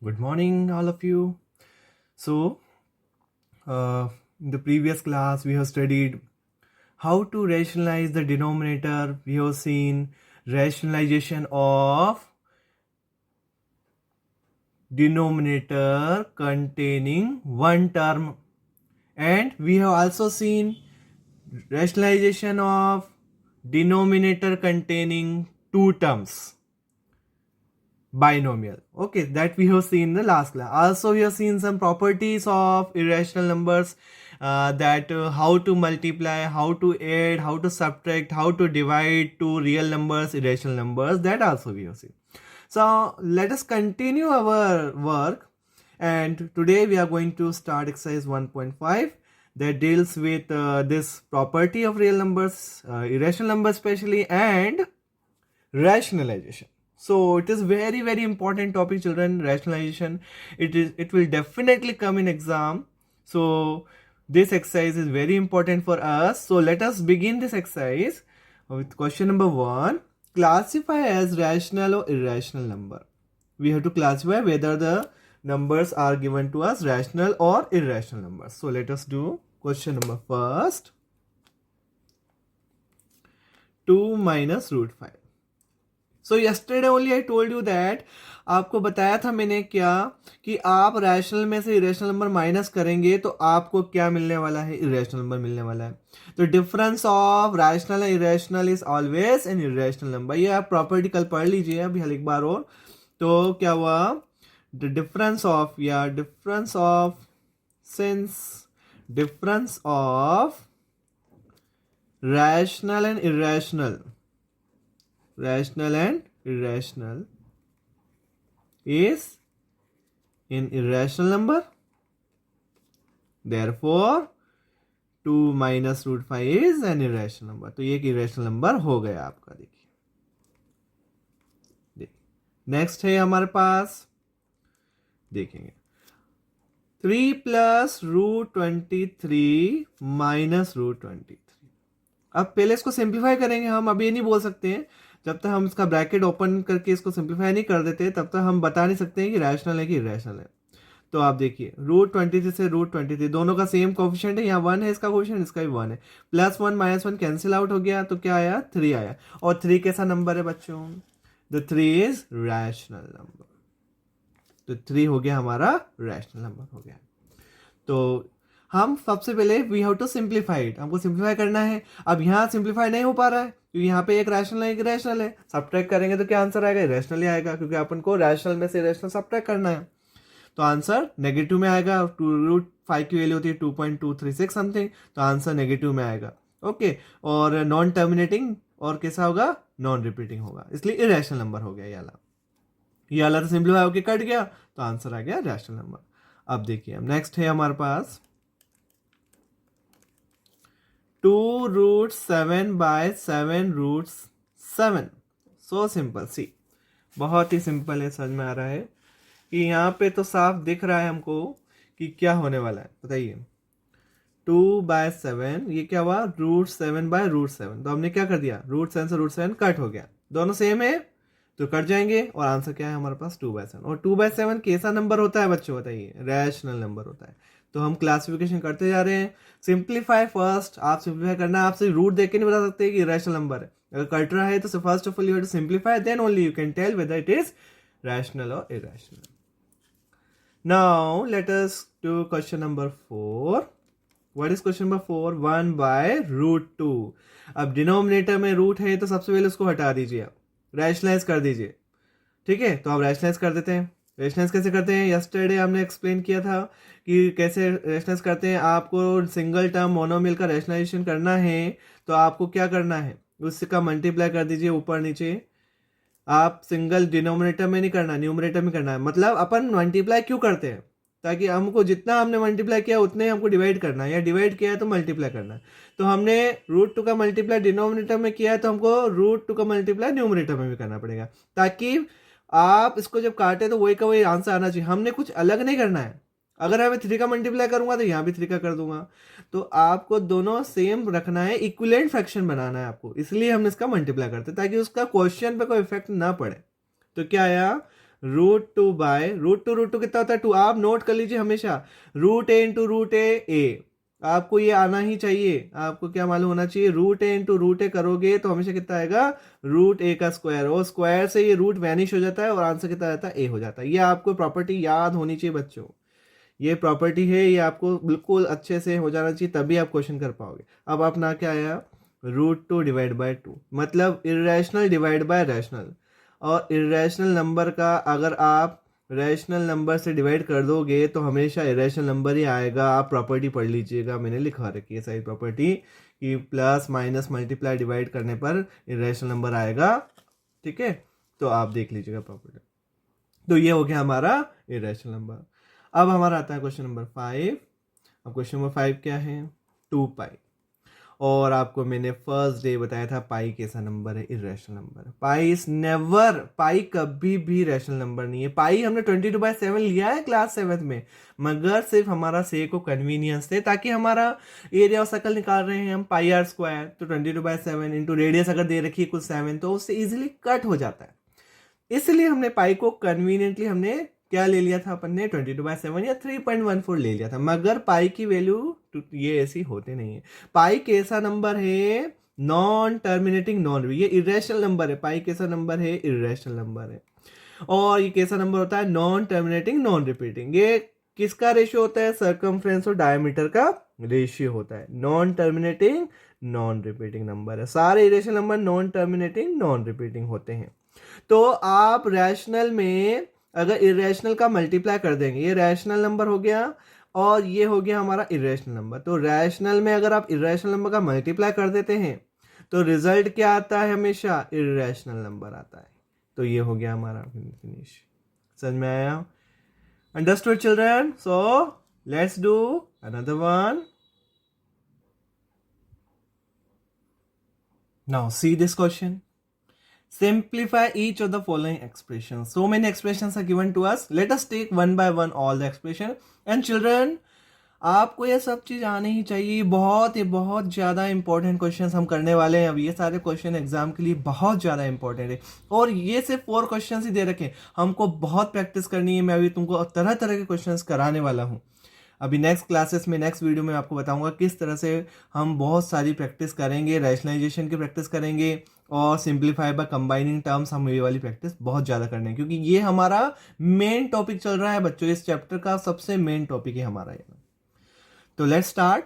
Good morning, all of you. So, in the previous class, we have studied how to rationalize the denominator. We have seen rationalization of denominator containing one term, and we have also seen rationalization of denominator containing two terms. Binomial. Okay, that we have seen in the last class. Also, we have seen some properties of irrational numbers, that how to multiply, how to add, how to subtract, how to divide two real numbers, irrational numbers. That also we have seen. So let us continue our work, and today we are going to start exercise 1.5 that deals with this property of real numbers, irrational numbers especially, and rationalization. So it is very important topic, children. Rationalization, it will definitely come in exam. So this exercise is very important for us. So let us begin this exercise with question number 1. Classify as rational or irrational number. We have to classify whether the numbers are given to us rational or irrational numbers. So let us do question number first. 2 minus root 5. So yesterday only I told you that आपको बताया था मैंने क्या कि आप rational में से irrational number minus करेंगे तो आपको क्या मिलने वाला है, इरेशनल नंबर मिलने वाला है. तो difference of rational and irrational is always an irrational number. ये आप प्रॉपर्टी कल पढ़ लीजिए अभी एक बार और. तो क्या हुआ, the difference of since difference of rational and irrational, rational and irrational is an irrational number. Therefore 2 minus root 5 is an irrational number. तो ये एक irrational number हो गया आपका. देखिए नेक्स्ट है हमारे पास, देखेंगे 3 प्लस रूट 23 माइनस रूट 23. अब पहले इसको सिंप्लीफाई करेंगे हम. अभी ये नहीं बोल सकते हैं जब तक हम इसका ब्रैकेट ओपन करके इसको सिंप्लीफाई नहीं कर देते तब तक हम बता नहीं सकते हैं कि रैशनल है कि इरेशनल है. तो आप देखिए रूट 23 से रूट 23 दोनों का सेम कोफिशिएंट है. यहाँ 1 है इसका कोफिशिएंट, इसका भी 1 है. प्लस 1 माइनस 1 कैंसिल आउट हो गया तो क्या आया, 3 आया. और 3 कैसा नंबर है बच्चों, द 3 इज रैशनल नंबर. तो 3 हो गया हमारा रैशनल नंबर हो गया. तो हम सबसे पहले we have to simplify it. हमको सिंप्लीफाई करना है. अब यहाँ सिंप्लीफाई नहीं हो पा रहा है क्योंकि यहाँ पे एक रैशनल है एक रैशनल है. सब्ट्रैक्ट करेंगे तो क्या आंसर आएगा, रैशनल ही आएगा क्योंकि अपन को रैशनल में से रैशनल सब्ट्रैक्ट करना है. तो आंसर नेगेटिव में आएगा. रूट 5 की वैल्यू होती है 2.236 समथिंग, तो आंसर नेगेटिव में आएगा. ओके, और नॉन टर्मिनेटिंग और कैसा होगा, नॉन रिपीटिंग होगा, इसलिए इरेशनल नंबर हो गया. ये वाला तो सिंप्लीफाई होकर कट गया तो आंसर आ गया रैशनल नंबर. अब देखिए अब नेक्स्ट है हमारे पास 2 root 7 by 7 root 7. So simple. See बहुत ही सिंपल है, समझ में आ रहा है कि यहाँ पे तो साफ दिख रहा है हमको कि क्या होने वाला है. बताइए 2 बाय 7 ये क्या हुआ, रूट 7 बाय रूट 7. तो हमने क्या कर दिया, रूट 7 से रूट 7 कट हो गया, दोनों सेम है तो कट जाएंगे और आंसर क्या है हमारे पास 2 बाय 7. और 2 बाय 7 कैसा नंबर होता है बच्चों, बताइए, रैशनल नंबर होता है. तो हम क्लासिफिकेशन करते जा रहे हैं. सिंप्लीफाई फर्स्ट, आप सिंप्लीफाई करना है. आप सिर्फ रूट देख के नहीं बता सकते कि रैशनल नंबर है. अगर कट रहा है तो first of all you have to simplify, then only you can tell whether it is rational और irrational. Now let us do question number 4. What is question number 4, 1 by root 2. अब denominator में root है तो सबसे पहले उसको हटा दीजिए, रैशनलाइज कर दीजिए. ठीक है, तो आप रैशनलाइज कर देते हैं. रैशनलाइज कैसे करते हैं, यस्टरडे हमने एक्सप्लेन किया था कि कैसे रैशनलाइज करते हैं. आपको सिंगल टर्म मोनोमियल का रैशनलाइजेशन करना है तो आपको क्या करना है, उसका मल्टीप्लाई कर दीजिए ऊपर नीचे. आप सिंगल डिनोमिनेटर में नहीं करना, न्यूमरेटर में करना है. मतलब अपन मल्टीप्लाई क्यों करते हैं, ताकि हमको जितना हमने मल्टीप्लाई किया उतने ही हमको डिवाइड करना है, या डिवाइड किया है तो मल्टीप्लाई करना है. तो हमने रूट 2 का मल्टीप्लाई डिनोमिनेटर में किया है तो हमको रूट 2 का मल्टीप्लाई न्यूमरेटर में भी करना पड़ेगा, ताकि आप इसको जब काटे तो वही का वही आंसर आना चाहिए. हमने कुछ अलग नहीं करना है. अगर मैं 3 का मल्टीप्लाई करूंगा तो यहाँ भी 3 का कर दूंगा. तो आपको दोनों सेम रखना है, इक्विवेलेंट फ्रैक्शन बनाना है आपको, इसलिए हमने इसका मल्टीप्लाई करते हैं ताकि उसका क्वेश्चन पे कोई इफेक्ट ना पड़े. तो क्या आया, √2 बाय √2 कितना होता है 2। आप नोट कर लीजिए हमेशा √a इंटू √a आपको ये आना ही चाहिए। आपको क्या मालूम होना चाहिए, √a इंटू √a करोगे तो हमेशा कितना आएगा √a का स्क्वायर, और स्क्वायर से ये रूट वैनिश हो जाता है और आंसर कितना आता है a हो जाता है। ये आपको प्रॉपर्टी याद होनी चाहिए बच्चों, ये प्रॉपर्टी है, ये आपको बिल्कुल अच्छे से हो जाना चाहिए, तभी आप क्वेश्चन कर पाओगे। अब अपना क्या आया √2 डिवाइड बाय 2, मतलब इरेशनल डिवाइड बाय रैशनल। और इरेशनल नंबर का अगर आप रैशनल नंबर से डिवाइड कर दोगे तो हमेशा इरेशनल नंबर ही आएगा। आप प्रॉपर्टी पढ़ लीजिएगा, मैंने लिखवा रखी है सारी प्रॉपर्टी कि प्लस माइनस मल्टीप्लाई डिवाइड करने पर इरेशनल नंबर आएगा। ठीक है, तो आप देख लीजिएगा प्रॉपर्टी। तो ये हो गया हमारा इरेशनल नंबर। अब हमारा आता है क्वेश्चन नंबर 5। अब क्वेश्चन नंबर 5 क्या है 2 पाई। और आपको मैंने फर्स्ट डे बताया था पाई कैसा नंबर है, irrational number. Pi is never, pi कभी भी रैशनल नंबर नहीं है। पाई हमने 22/7 लिया है क्लास 7 में, मगर सिर्फ हमारा से को कन्वीनियंस थे, ताकि हमारा एरिया ऑफ सर्कल निकाल रहे हैं हम पाई आर स्क्वायर, तो 22/7 इंटू रेडियस अगर दे रखी है कुछ 7 तो उससे इजिली कट हो जाता है। इसलिए हमने पाई को कन्वीनियंटली हमने क्या ले लिया था अपन ने 22/7 या 3.14 ले लिया था, मगर पाई की वैल्यू ये ऐसी होते नहीं है। पाई कैसा नंबर है नॉन टर्मिनेटिंग नॉन, ये इरेशनल नंबर है। पाई कैसा नंबर है इरेशनल नंबर है। और ये कैसा नंबर होता है नॉन टर्मिनेटिंग नॉन रिपीटिंग। ये किसका रेशियो होता है सर्कमफ्रेंस और डायमीटर का रेशियो होता है। Non terminating non repeating number है। सारे irrational number non terminating non repeating होते हैं। तो आप रैशनल में अगर इरेशनल का मल्टीप्लाई कर देंगे, ये रैशनल नंबर हो गया और ये हो गया हमारा इरेशनल नंबर। तो रैशनल में अगर आप इरेशनल नंबर का मल्टीप्लाई कर देते हैं तो रिजल्ट क्या आता है, हमेशा इरेशनल नंबर आता है। तो ये हो गया हमारा फिनिश। समझ में आया? Understood children? So let's do another one. Now see this question. Simplify each of the following expressions. So many expressions are given to us. Let us take one by one all the expression. And children, आपको ये सब चीज आनी ही चाहिए। बहुत ज्यादा important questions हम करने वाले हैं। अब ये सारे क्वेश्चन एग्जाम के लिए बहुत ज्यादा इंपॉर्टेंट है, और ये सिर्फ 4 क्वेश्चंस ही दे रखे। हमको बहुत प्रैक्टिस करनी है। मैं अभी तुमको तरह तरह के क्वेश्चंस कराने वाला हूँ। अभी नेक्स्ट क्लासेस में, नेक्स्ट वीडियो में आपको बताऊंगा किस तरह से हम बहुत सारी प्रैक्टिस करेंगे। रैशनलाइजेशन की प्रैक्टिस करेंगे और सिंप्लीफाई बाय कंबाइनिंग टर्म्स, हम ये वाली प्रैक्टिस बहुत ज़्यादा करनी है, क्योंकि ये हमारा मेन टॉपिक चल रहा है बच्चों। इस चैप्टर का सबसे मेन टॉपिक है हमारा ये। तो लेट्स स्टार्ट।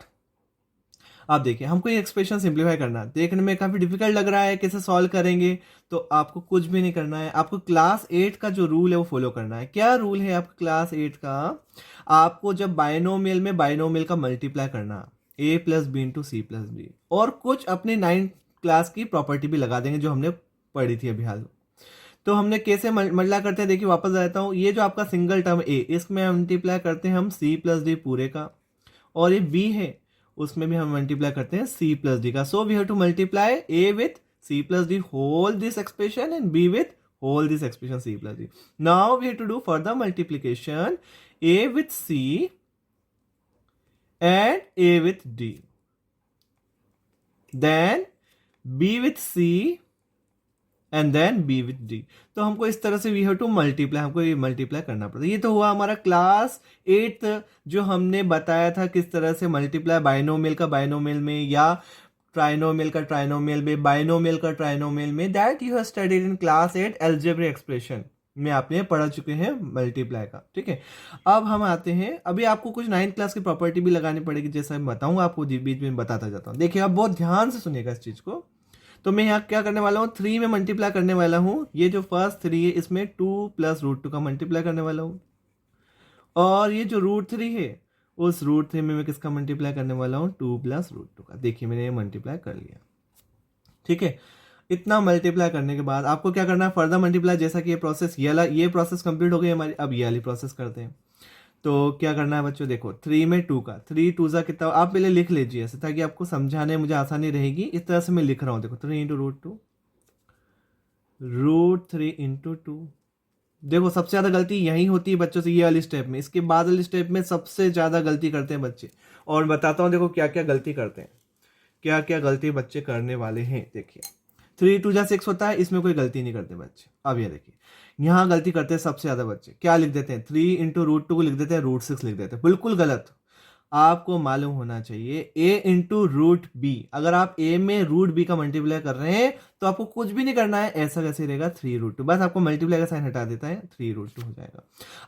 आप देखिए, हमको ये एक्सप्रेशन सिंप्लीफाई करना है। देखने में काफ़ी डिफिकल्ट लग रहा है, कैसे सॉल्व करेंगे? तो आपको कुछ भी नहीं करना है। आपको क्लास 8 का जो रूल है वो फॉलो करना है। क्या रूल है आपका क्लास 8 का? आपको जब बाइनोमियल में बाइनोमियल का मल्टीप्लाई करना, a plus B into C plus D, और कुछ अपने 9th क्लास की प्रॉपर्टी भी लगा देंगे जो हमने पढ़ी थी अभी हाल। तो हमने कैसे मल्टीप्लाई करते हैं, देखिए वापस आ जाता हूँ। ये जो आपका सिंगल टर्म a, इसमें मल्टीप्लाई करते हैं हम c प्लस डी पूरे का, और ये b है उसमें भी हम मल्टीप्लाई करते हैं c प्लस डी का। So we have to multiply a with c plus D whole this expression and b with whole this expression c plus D. Now we have to do further multiplication a with c and a with d, then b with c and then b with d। तो हमको इस तरह से we have to multiply, हमको ये multiply करना पड़ता है। ये तो हुआ हमारा क्लास 8 जो हमने बताया था किस तरह से मल्टीप्लाई बाइनोमियल का बाइनोमियल में, या ट्राइनोमियल का ट्राइनोमियल में, बाइनोमियल का ट्राइनोमियल में। That you have studied in class 8 algebraic expression में, आपने पढ़ा चुके हैं मल्टीप्लाई का। ठीक है, अब हम आते हैं, अभी आपको कुछ 9th क्लास की प्रॉपर्टी भी लगानी पड़ेगी, जैसा मैं बताऊंगा आपको, बीच में बताता जाता हूँ। देखिए आप बहुत ध्यान से सुनिएगा इस चीज को। तो मैं यहाँ क्या करने वाला हूँ, 3 में मल्टीप्लाई करने वाला हूँ। ये जो फर्स्ट 3 है इसमें 2 प्लस √2 का मल्टीप्लाई करने वाला हूँ, और ये जो √3 है उस √3 में मैं किसका मल्टीप्लाई करने वाला हूँ, 2 प्लस √2 का। देखिए मैंने ये मल्टीप्लाई कर लिया। ठीक है, इतना मल्टीप्लाई करने के बाद आपको क्या करना है, फर्दर मल्टीप्लाई। जैसा कि ये प्रोसेस कंप्लीट हो गई हमारी, अब ये वाली प्रोसेस करते हैं। तो क्या करना है बच्चों, देखो 3 में 2 का, 3 2 जा कितना, आप पहले लिख लीजिए ऐसे, ताकि आपको समझाने में मुझे आसानी रहेगी। इस तरह से मैं लिख रहा हूँ, देखो 3 इंटू √2, √3 इंटू 2। देखो सबसे ज्यादा गलती यही होती है बच्चों से, ये वाली स्टेप में। इसके बाद वाली स्टेप में सबसे ज्यादा गलती करते हैं बच्चे, और बताता हूँ देखो क्या क्या गलती करते हैं, क्या क्या गलती बच्चे करने वाले हैं। देखिए 3 × 2 = 6 होता है, इसमें कोई गलती नहीं करते बच्चे। अब ये देखिए यहाँ गलती करते हैं सबसे ज्यादा बच्चे, क्या लिख देते हैं 3 × √2 को लिख देते हैं √6 लिख देते हैं, बिल्कुल गलत। आपको मालूम होना चाहिए a × √b, अगर आप a में √b का मल्टीप्लाई कर रहे हैं तो आपको कुछ भी नहीं करना है, ऐसा कैसे रहेगा 3 √2, बस आपको मल्टीप्लाई का साइन हटा देता है 3 √2 हो जाएगा।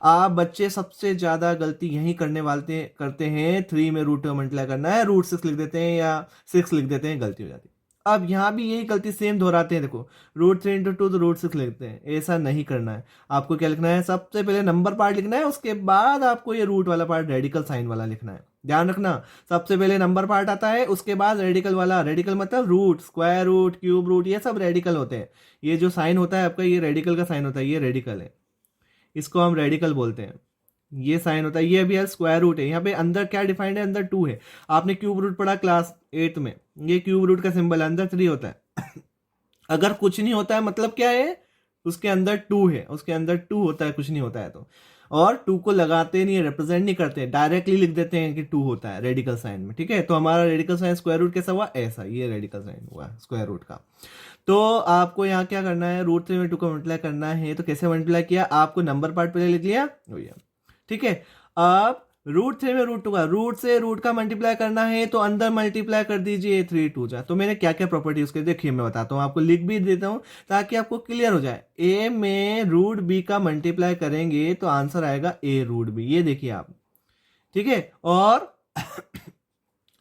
आप बच्चे सबसे ज्यादा गलती यही करते हैं, 3 में √2 मल्टीप्लाई करना है, √6 लिख देते हैं या 6 लिख देते हैं, गलती हो जाती है। अब यहाँ भी यही गलती सेम दोहराते हैं, देखो √3 × 2 तो √6 लिखते हैं, ऐसा नहीं करना है। आपको क्या लिखना है, सबसे पहले नंबर पार्ट लिखना है, उसके बाद आपको ये रूट वाला पार्ट रेडिकल साइन वाला लिखना है। ध्यान रखना, सबसे पहले नंबर पार्ट आता है, उसके बाद रेडिकल वाला। रेडिकल मतलब root, square root, cube root, ये सब रेडिकल होते हैं। ये जो साइन होता है आपका, ये रेडिकल का साइन होता है, ये रेडिकल है, इसको हम रेडिकल बोलते हैं। ये साइन होता है, ये अभी स्क्वायर रूट है। यहाँ पे अंदर क्या डिफाइंड है, अंदर 2 है। आपने क्यूब रूट पढ़ा क्लास 8 में, ये क्यूब रूट का सिंबल है, अंदर 3 होता है। अगर कुछ नहीं होता है मतलब क्या है, उसके अंदर 2 है, उसके अंदर 2 होता है, कुछ नहीं होता है तो। और 2 को लगाते नहीं, रिप्रेजेंट नहीं करते, डायरेक्टली लिख देते हैं कि 2 होता है रेडिकल साइन में, ठीक है। तो हमारा रेडिकल साइन स्क्वायर रूट कैसा हुआ, ऐसा, ये रेडिकल साइन हुआ स्क्वायर रूट का। तो आपको यहाँ क्या करना है, √3 में 2 को मल्टीप्लाई करना है। तो कैसे मल्टीप्लाई किया, आपको नंबर पार्ट पहले लिख लिया, ठीक है। अब √3 में √2 का, रूट से रूट का मल्टीप्लाई करना है तो अंदर मल्टीप्लाई कर दीजिए 3 × 2 जा। तो मैंने क्या क्या प्रॉपर्टी उसके देखिए, मैं बताता हूँ आपको, लिख भी देता हूँ ताकि आपको क्लियर हो जाए। a में √b का मल्टीप्लाई करेंगे तो आंसर आएगा a√b, ये देखिए आप, ठीक है। और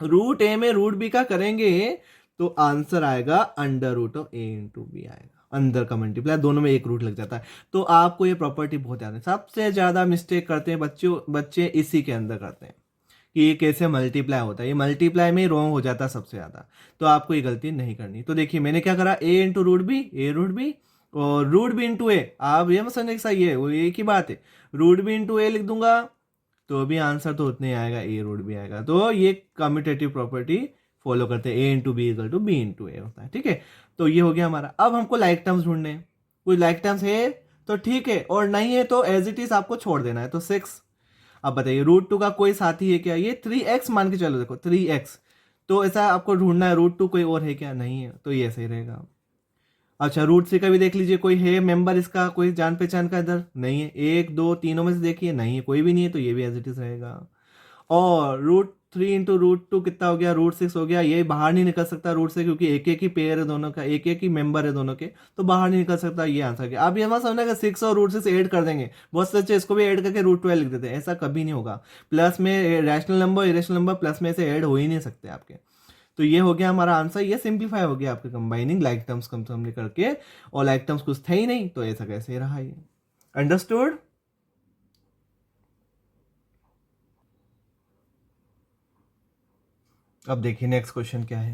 √a में √b का करेंगे तो आंसर आएगा √a×b आएगा, अंदर का मल्टीप्लाई, दोनों में एक रूट लग जाता है। तो आपको ये प्रॉपर्टी बहुत याद है। सबसे ज्यादा मिस्टेक करते हैं बच्चे इसी के अंदर करते हैं कि ये कैसे मल्टीप्लाई होता है, ये मल्टीप्लाई में ही रॉन्ग हो जाता है सबसे ज्यादा। तो आपको ये गलती नहीं करनी। तो देखिए मैंने क्या करा, a×√b, a√b और √b×a। आप ये मत समझने सही है, वो एक ही बात है। √b×a लिख दूंगा तो भी आंसर तो उतने आएगा, a√b आएगा। तो ये कम्यूटेटिव प्रॉपर्टी फॉलो करते हैं, a×b = b×a होता है, ठीक है। तो ये हो गया हमारा। अब हमको लाइक टर्म्स ढूंढने हैं, कोई लाइक टर्म्स है तो ठीक है, और नहीं है तो एज इट इज आपको छोड़ देना है। तो 6, अब बताइए √2 का कोई साथी है क्या, ये 3x मान के चलो, देखो 3x, तो ऐसा आपको ढूंढना है, √2 कोई और है क्या, नहीं है, तो ये ऐसे ही रहेगा। अच्छा √3 का भी देख लीजिए, कोई है मेंबर इसका, कोई जान पहचान का, इधर नहीं है, 1 2 तीनों में से देखिए, नहीं है, कोई भी नहीं है, तो ये भी एज इट इज रहेगा। और √3 × √2 कितना हो गया, √6 हो गया, ये बाहर नहीं निकल सकता रूट से, क्योंकि एक एक ही पेयर है दोनों का, एक एक ही मेंबर है दोनों के, तो बाहर नहीं निकल सकता, ये आंसर क्या। आप ये मत समझना कि 6 और √6 ऐड कर देंगे, बहुत से बच्चे इसको भी ऐड करके √12 लिख देते हैं, ऐसा कभी नहीं होगा। प्लस में rational number, irrational number plus में से ऐड हो ही नहीं सकते आपके। तो ये हो गया हमारा आंसर, ये सिंप्लीफाई हो गया आपके कंबाइनिंग लाइक टर्म्स कम हमने करके, और लाइक टर्म्स कुछ थे ही नहीं, तो ऐसा कैसे रहा ये। अंडरस्टूड। अब देखिए नेक्स्ट क्वेश्चन क्या है,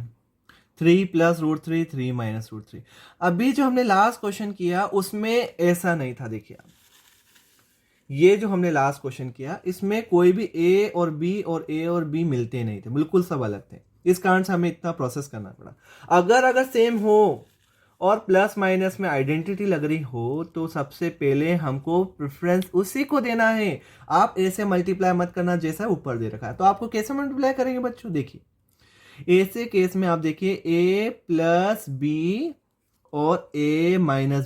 3 + √3 3 - √3। अभी जो हमने लास्ट क्वेश्चन किया उसमें ऐसा नहीं था, देखिए आप, ये जो हमने लास्ट क्वेश्चन किया इसमें कोई भी a और b और a और b मिलते नहीं थे, बिल्कुल सब अलग थे। इस कारण से हमें इतना प्रोसेस करना पड़ा। अगर सेम हो और प्लस माइनस में आइडेंटिटी लग रही हो तो सबसे पहले हमको प्रेफरेंस उसी को देना है। आप a से मल्टीप्लाई मत करना जैसा ऊपर दे रखा है। तो आपको कैसे मल्टीप्लाई करेंगे बच्चों, देखिए ऐसे केस में आप देखिए a + b और a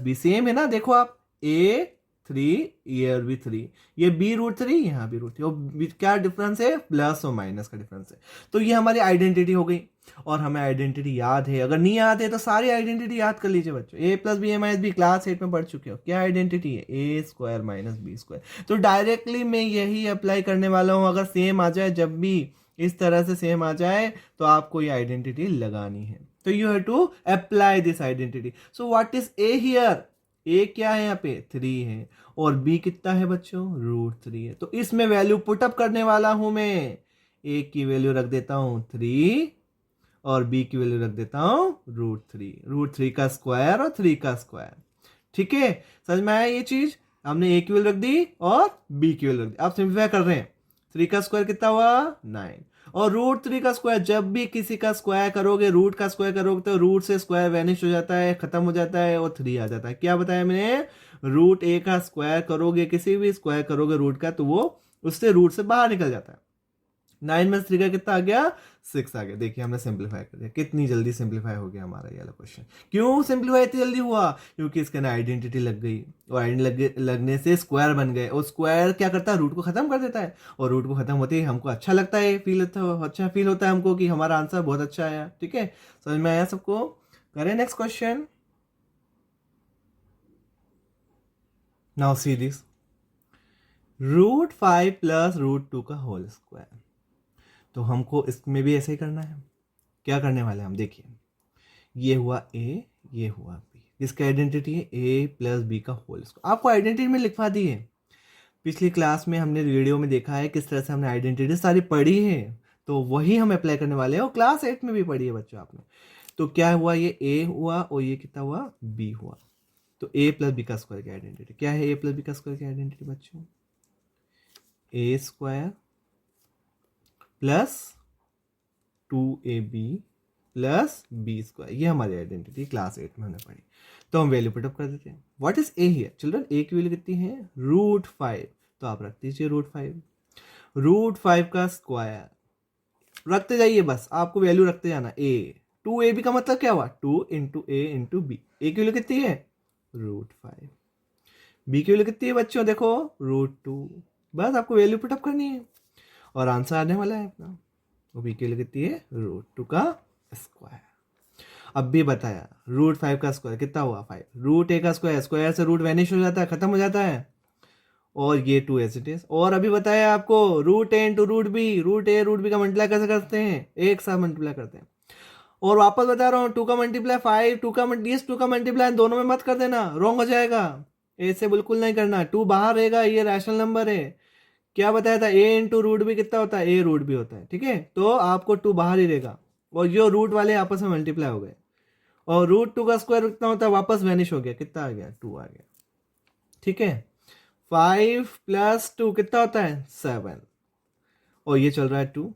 - b सेम है ना, देखो आप a 3, ये और भी 3, ये b√3, यहाँ भी √3, और क्या डिफरेंस है, प्लस और माइनस का डिफरेंस है। तो ये हमारी आइडेंटिटी हो गई, और हमें आइडेंटिटी याद है। अगर नहीं याद है तो सारी आइडेंटिटी याद कर लीजिए बच्चों। a + b a - b class 8 में पढ़ चुके हो, क्या आइडेंटिटी है, a² - b²। तो डायरेक्टली मैं यही अप्लाई करने वाला हूं। अगर सेम आ जाए, जब भी इस तरह से सेम आ जाए तो आपको ये आइडेंटिटी लगानी है। तो you have to apply this identity. So what is a here, a क्या है यहाँ पे 3 है, और b कितना है बच्चों, √3 है। तो इसमें वैल्यू पुटअप करने वाला हूं मैं, a की वैल्यू रख देता हूं 3 और b की वैल्यू रख देता हूं √3 का स्क्वायर और 3 का स्क्वायर। ठीक है, समझ में आया ये चीज। हमने a की वैल्यू रख दी और b की वैल्यू रख दी। आप सिंप्लीफाई कर रहे हैं, 3 का स्क्वायर कितना हुआ 9, और √3 का स्क्वायर, जब भी किसी का स्क्वायर करोगे, रूट का स्क्वायर करोगे तो रूट से स्क्वायर वैनिश हो जाता है, खत्म हो जाता है, और 3 आ जाता है। क्या बताया मैंने, √a का स्क्वायर करोगे, किसी भी स्क्वायर करोगे रूट का, तो वो उससे रूट से बाहर निकल जाता है। 9 में 3 का कितना आ गया, 6 आ गया। देखिए हमने सिंप्लीफाई कर दिया, कितनी जल्दी सिंप्लीफाई हो गया हमारा ये वाला क्वेश्चन। क्यों सिंप्लीफाई इतनी जल्दी हुआ, क्योंकि इसके ना आइडेंटिटी लग गई, और आइडेंटिटी लगने से स्क्वायर बन गए, और स्क्वायर क्या करता है, रूट को खत्म कर देता है, और रूट को खत्म होते ही हमको अच्छा लगता है, अच्छा फील होता है हमको कि हमारा आंसर बहुत अच्छा आया। ठीक है, समझ में आया सबको। करें next question. Now see this, √5 plus √2 का होल स्क्वायर। तो हमको इसमें भी ऐसे ही करना है। क्या करने वाले हैं हम, देखिए ये हुआ ए, ये हुआ बी, इसका आइडेंटिटी है ए प्लस बी का होल स्क्वायर। आपको आइडेंटिटी में लिखवा दी है, पिछली क्लास में हमने वीडियो में देखा है किस तरह से हमने आइडेंटिटी सारी पढ़ी है, तो वही हम अप्लाई करने वाले हैं, और क्लास 8 में भी पढ़ी है बच्चों आपने। तो क्या हुआ, ये ए हुआ और ये कितना हुआ, बी हुआ। तो ए प्लस बी का स्क्वायर की आइडेंटिटी क्या है, ए प्लस बी का स्क्वायर की आइडेंटिटी बच्चों, A square plus 2ab plus B square, ये हमारी आइडेंटिटी क्लास 8 में हमने पढ़ी। तो हम वैल्यू पुटअप कर देते हैं। What is A here children, A की वैल्यू कितनी है, √5, तो आप रख दीजिए √5। √5 का स्क्वायर रखते जाइए, बस आपको वैल्यू रखते जाना। ए 2ab का मतलब क्या हुआ, 2 इंटू ए इंटू बी। ए की वैल्यू कितनी है, √5। बी की वैल्यू कितनी है बच्चों, देखो √2। बस आपको वैल्यू पुटअप करनी है और आंसर आने वाला है अपना। वो बी की वैल्यू कितनी है, √2 का स्क्वायर। अब भी बताया √5 का स्क्वायर कितना हुआ, 5। √a का स्क्वायर, स्क्वायर से रूट वैनिश हो जाता है, खत्म हो जाता है, और ये 2 एज इट इज। और अभी बताया आपको √a into √b, √a √b का मल्टीप्लाई कैसे करते हैं, एक साथ मल्टीप्लाई करते हैं। और वापस बता रहा हूँ, 2 का मल्टीप्लाई 5, 2 का मल्टीप्लाई दोनों में मत कर देना, रॉन्ग हो जाएगा। ऐसे बिल्कुल नहीं करना, 2 बाहर रहेगा, ये रैशनल नंबर है। क्या बताया था, a इंटू √b कितना होता है, a √b होता है। ठीक है, तो आपको 2 बाहर ही रहेगा, और जो रूट वाले आपस में मल्टीप्लाई हो गए, और √2 का स्क्वायर कितना होता है, वापस वैनिश हो गया, कितना आ गया, 2 आ गया। ठीक है, 5 प्लस 2 कितना होता है, 7, और ये चल रहा है 2,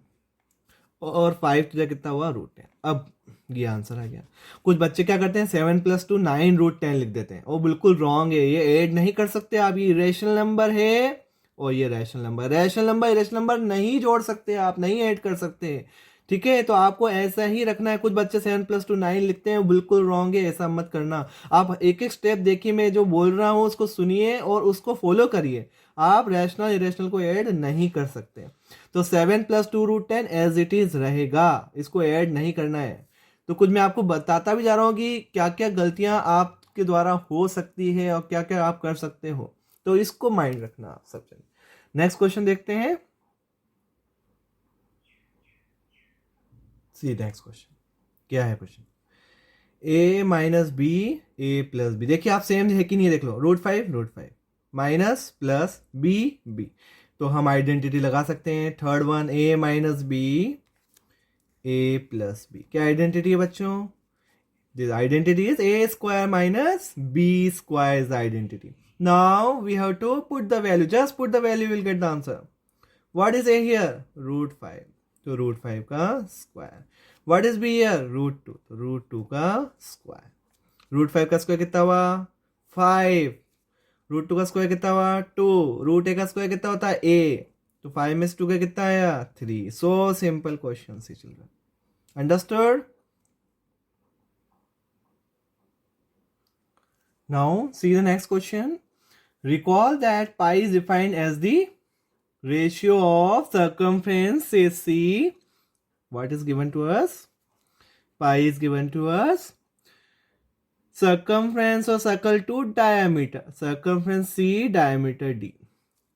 और 5 तो कितना हुआ, √10। अब ये आंसर आ गया। कुछ बच्चे क्या करते हैं, 7 प्लस 2 9 √10 लिख देते हैं, वो बिल्कुल रॉन्ग है, ये ऐड नहीं कर सकते आप, ये इरेशनल नंबर है, और ये रैशनल नंबर, इरेशनल नंबर नहीं जोड़ सकते आप, नहीं ऐड कर सकते। ठीक है, तो आपको ऐसा ही रखना है। कुछ बच्चे 7 प्लस 2 9 लिखते हैं, बिल्कुल रॉन्ग है, ऐसा मत करना। आप एक एक स्टेप देखिए, मैं जो बोल रहा हूँ उसको सुनिए और उसको फॉलो करिए। आप रैशनल इरेशनल को ऐड नहीं कर सकते। तो 7 प्लस 2 √10 एज इट इज रहेगा, इसको ऐड नहीं करना है। तो कुछ मैं आपको बताता भी जा रहा हूँ कि क्या क्या गलतियां आपके द्वारा हो सकती है और क्या क्या आप कर सकते हो, तो इसको माइंड रखना आप सब। नेक्स्ट क्वेश्चन देखते हैं। सी नेक्स्ट क्वेश्चन क्या है, question a minus B, A plus B. देखिए आप सेम है कि नहीं, देख लो, √5 माइनस प्लस बी बी, तो हम आइडेंटिटी लगा सकते हैं। Third one, a minus B, A plus B, क्या आइडेंटिटी है बच्चों, this identity is a square minus b square is identity. Now we have to put the value, just put the value, will get the answer. What is a here, √5, तो √5 का square. What is b here, √2, तो √2 का square. √5 का square कितना हुआ, 5, √2 का square कितना हुआ, 2, √a का स्क्वायर कितना होता है, a, तो 5 में से 2 का कितना आया, 3। So simple question see children, understood. Now see the next question. Recall that pi is defined as the ratio of circumference, say C. What is given to us? Pi is given to us circumference of circle to diameter. Circumference C, diameter D.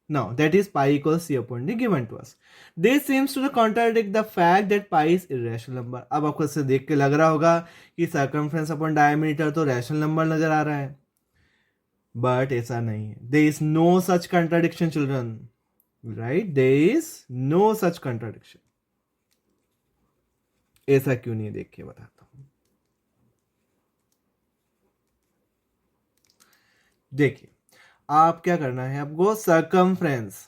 Now that is pi equals C upon D given to us. This seems to contradict the fact that pi is irrational number. अब आपको इससे देख के लग रहा होगा कि circumference upon diameter तो rational number नजर आ रहा है, बट ऐसा नहीं है। There is no such contradiction children, right? There is no such contradiction. ऐसा क्यों नहीं है, देखिए बताता हूं। देखिए आप क्या करना है आपको, सर्कमफ्रेंस।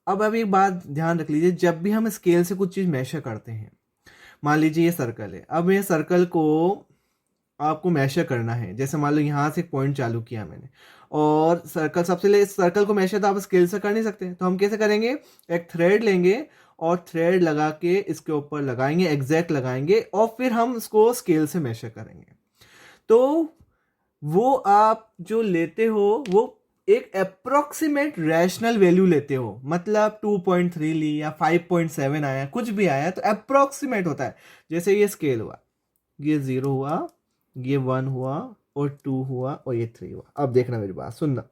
अब एक बात ध्यान रख लीजिए, जब भी हम स्केल से कुछ चीज मेजर करते हैं, मान लीजिए ये सर्कल है, अब ये सर्कल को आपको मेजर करना है। जैसे मान लो यहाँ से एक पॉइंट चालू किया मैंने, और सर्कल सबसे सर्कल को मेजर तो आप स्केल से कर नहीं सकते, तो हम कैसे करेंगे, एक थ्रेड लेंगे और थ्रेड लगा के इसके ऊपर लगाएंगे, एग्जैक्ट लगाएंगे, और फिर हम इसको स्केल से मेजर करेंगे। तो वो आप जो लेते हो वो एक अप्रोक्सीमेट रैशनल वैल्यू लेते हो, मतलब 2.3 ली या 5.7 आया, कुछ भी आया तो अप्रोक्सीमेट होता है। जैसे ये स्केल हुआ, ये 0 हुआ, ये 1 हुआ, और 2 हुआ, और ये 3 हुआ। अब देखना, मेरी बात सुनना।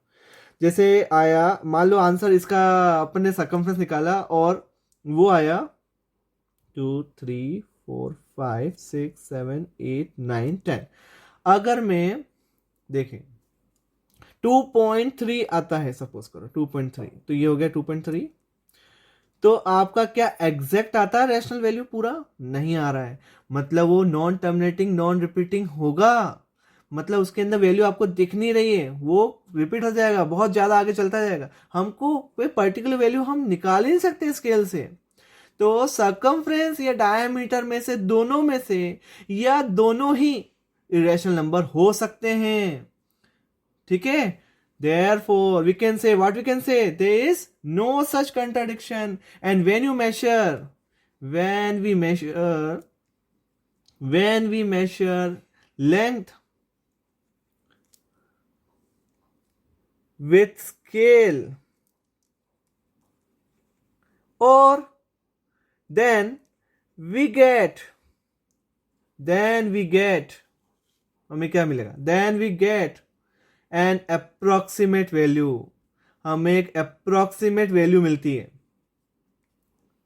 जैसे आया, मान लो आंसर इसका अपने सरकमफ्रेंस निकाला और वो आया 2 3 4 5 6 7 8 9 10। अगर मैं देखें 2.3 आता है, सपोज करो 2.3, तो ये हो गया 2.3। तो आपका क्या एग्जैक्ट आता है रैशनल वैल्यू? पूरा नहीं आ रहा है, मतलब वो नॉन टर्मिनेटिंग नॉन रिपीटिंग होगा, मतलब उसके अंदर वैल्यू आपको दिख नहीं रही है, वो रिपीट हो जाएगा, बहुत ज्यादा आगे चलता जाएगा। हमको कोई पर्टिकुलर वैल्यू हम निकाल ही नहीं सकते स्केल से। तो सरकमफ्रेंस या डायमीटर में से, दोनों में से, या दोनों ही इरेशनल नंबर हो सकते हैं। ठीक है, therefore we can say, what we can say, there is no such contradiction. And when we measure length with scale, or then we get हमें क्या मिलेगा? then we get an approximate value, हमें एक approximate value मिलती है,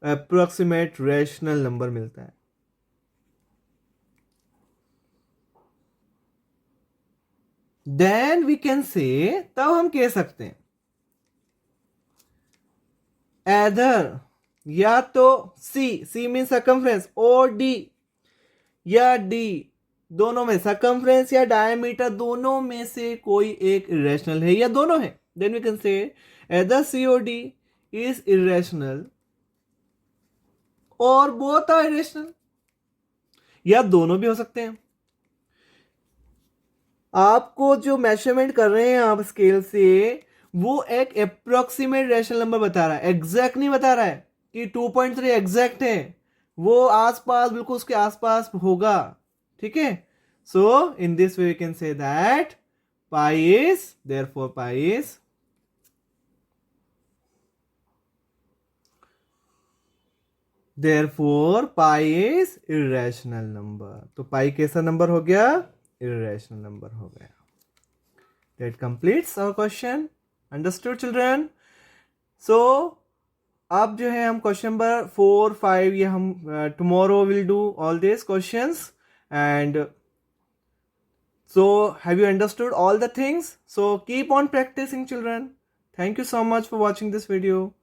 approximate rational number मिलता है। then we can say, तब हम कह सकते हैं either, या तो C means circumference, और D, या D, दोनों में, circumference या diameter दोनों में से कोई एक irrational है, या दोनों है। then we can say either C or D is irrational or both are irrational, या दोनों भी हो सकते हैं। आपको जो मेजरमेंट कर रहे हैं आप स्केल से, वो एक अप्रोक्सीमेट रैशनल नंबर बता रहा है, एग्जैक्ट नहीं बता रहा है कि 2.3 एग्जैक्ट है, वो आसपास, बिल्कुल उसके आसपास होगा। ठीक है, so in this way we can say that pi is, therefore pi is irrational number. तो पाई कैसा नंबर हो गया? इरेशनल नंबर हो गया। That completes our question. Understood, children? So अब जो है हम क्वेश्चन नंबर 4, 5, ये हम tomorrow will do all these questions. And so have you understood all the things? So keep on practicing, children. Thank you so much for watching this video.